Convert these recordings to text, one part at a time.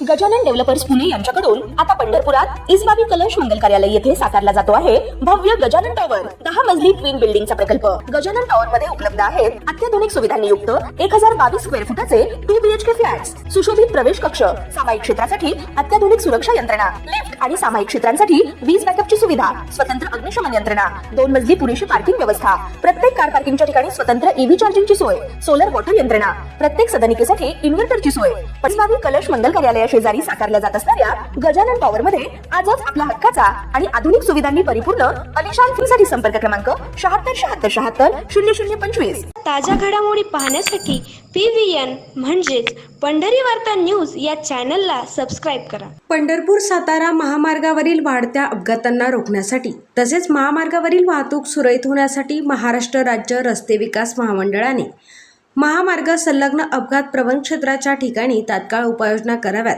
Gajanan developers Pune यांच्याकडून आता पंढरपुरात इसबाबी कलश मंगल कार्यालय येथे साकारला जातो आहे भव्य गजानन टॉवर 10 मजली ट्विन बिल्डिंगचा प्रकल्प। गजानन टॉवर मध्ये उपलब्ध आहेत अत्याधुनिक सुविधांनी युक्त 1022 स्क्वेअर फुटाचे 2 BHK फ्लॅट्स, सुशोभित प्रवेश कक्ष, सामायिक क्षेत्रासाठी अत्याधुनिक सुरक्षा यंत्रणा, लिफ्ट आणि सामायिक क्षेत्रांसाठी वीज बॅकअपची सुविधा, स्वतंत्र अग्निशमन यंत्रणा, 2 मजली पुरेशी पार्किंग व्यवस्था, प्रत्येक कार पार्किंगच्या ठिकाणी स्वतंत्र ईव्ही चार्जिंगची सोय, सोलर वॉटर यंत्रणा, प्रत्येक सदनिकेसाठी इन्व्हर्टरची सोय। इसबाबी कलश मंगल कार्यालय शेजारी साकारल्या जात असणाऱ्या गजानन टॉवर मध्ये आजच आपला हक्काचा आणि आधुनिक सुविधांनी परिपूर्ण अलिशान फ्रीसाठी संपर्क क्रमांक 7677700025। ताज्या घडामोडी पाहण्यासाठी PVN म्हणजेच पंढरी वार्ता न्यूज या चॅनलला सबस्क्राईब करा। पंढरपूर सातारा महामार्गावरील वाढत्या अपघातांना रोखण्यासाठी तसेच महामार्गावरील वाहतूक सुरळीत होण्यासाठी महाराष्ट्र राज्य रस्ते विकास महामंडळाने महामार्ग संलग्न अपघात प्रवण क्षेत्राच्या ठिकाणी तात्काळ उपाययोजना कराव्यात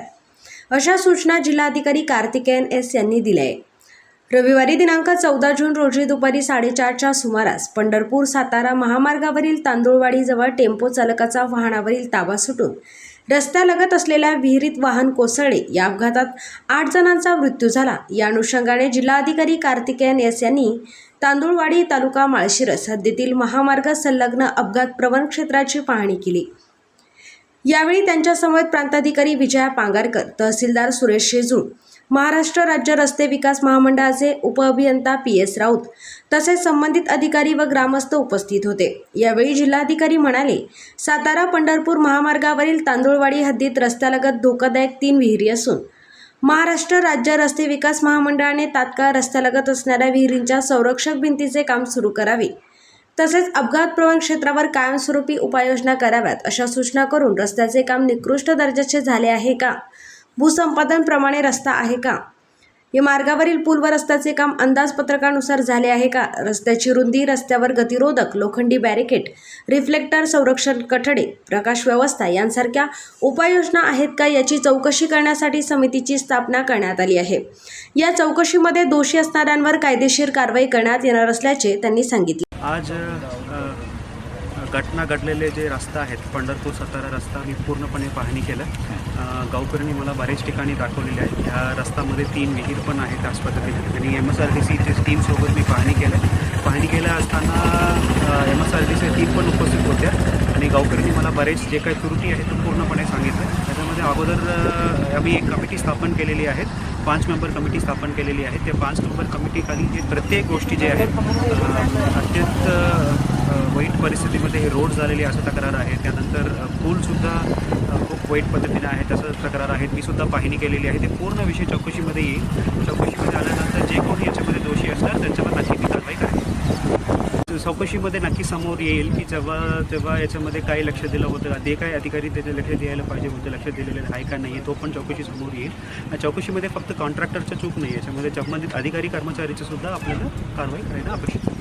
अशा सूचना जिल्हाधिकारी कार्तिकेयन S यांनी दिल्या आहे। रविवारी दिनांक 14 जून रोजी दुपारी 4:30च्या सुमारास पंढरपूर सातारा महामार्गावरील तांदूळवाडीजवळ टेम्पो चालकाचा वाहनावरील ताबा सुटून रस्त्यालगत असलेल्या विहिरीत वाहन कोसळले। या अपघातात 8 जणांचा मृत्यू झाला। या अनुषंगाने जिल्हाधिकारी कार्तिकेयन S यांनी तांदूळवाडी तालुका माळशिरस हद्दीतील महामार्ग संलग्न अपघात प्रवण क्षेत्राची पाहणी केली। यावेळी त्यांच्या समवेत प्रांताधिकारी विजया पांगारकर, तहसीलदार सुरेश शेजूळ, महाराष्ट्र राज्य रस्ते विकास महामंडळाचे उपअभियंता PS राऊत तसेच संबंधित अधिकारी व ग्रामस्थ उपस्थित होते। यावेळी जिल्हाधिकारी म्हणाले, सातारा पंढरपूर महामार्गावरील तांदूळवाडी हद्दीत रस्त्यालगत धोकादायक 3 विहिरी असून महाराष्ट्र राज्य रस्ते विकास महामंडळाने तात्काळ रस्त्यालगत असणाऱ्या विहिरींच्या संरक्षक भिंतीचे काम सुरू करावे तसेच अपघात प्रवण क्षेत्रावर कायमस्वरूपी उपाययोजना कराव्यात अशा सूचना करून रस्त्याचे काम निकृष्ट दर्जाचे झाले आहे का, भूसंपादन प्रमाणे रस्ता आहे का, या मार्गावरील पूल व रस्त्याचे काम अंदाजपत्रकानुसार झाले आहे का, रस्त्याची रुंदी, रस्त्यावर गतिरोधक लोखंडी बॅरिकेड, रिफ्लेक्टर, संरक्षण कठडे, प्रकाश व्यवस्था यांसारख्या उपाययोजना आहेत का याची चौकशी करण्यासाठी समितीची स्थापना करण्यात आली आहे। या चौकशीमध्ये दोषी असणाऱ्यांवर कायदेशीर कारवाई करण्यात येणार असल्याचे त्यांनी सांगितले। आज घटना घडलेले जे रस्ता आहेत पंढरपूर सातारा रस्ता मी पूर्णपणे पाहणी केलं। गावकऱ्यांनी मला बरेच ठिकाणी दाखवलेले आहेत। ह्या रस्त्यामध्ये 3 विहीर पण आहेत त्याच पद्धतीने आणि MSRDCच्या टीमसोबत मी पाहणी केलं असताना MSRDCच्या टीम पण उपस्थित होत्या आणि गावकऱ्यांनी मला बरेच जे काही त्रुटी आहेत ते पूर्णपणे सांगितलं। त्याच्यामध्ये अगोदर आम्ही एक कमिटी स्थापन केलेली आहे, 5 मेंबर कमिटी स्थापन केलेली आहे। ते 5 मेंबर कमिटीखाली जे प्रत्येक गोष्टी जे आहेत अत्यंत वाईट परिस्थितीमध्ये हे रोड झालेली असं तक्रार आहे। त्यानंतर पूलसुद्धा खूप वाईट पद्धतीने आहे तसं तक्रार आहेत। मी सुद्धा पाहणी केलेली आहे। ते पूर्ण विषय चौकशीमध्ये येईल। चौकशीमध्ये आल्यानंतर जे कोणी याच्यामध्ये दोषी असतात त्यांच्यावर नक्की मी कारवाई करेन। चौकशीमध्ये नक्की समोर येईल की जेव्हा याच्यामध्ये काही लक्ष दिलं होतं, ते काही अधिकारी त्याचे लक्ष द्यायला पाहिजे होते, लक्ष दिलेलं आहे का नाही तो पण चौकशी समोर येईल। चौकशीमध्ये फक्त कॉन्ट्रॅक्टरचं चूक नाही, याच्यामध्ये संबंधित अधिकारी कर्मचारीचं सुद्धा आपल्याला कारवाई करायला अपेक्षित आहे।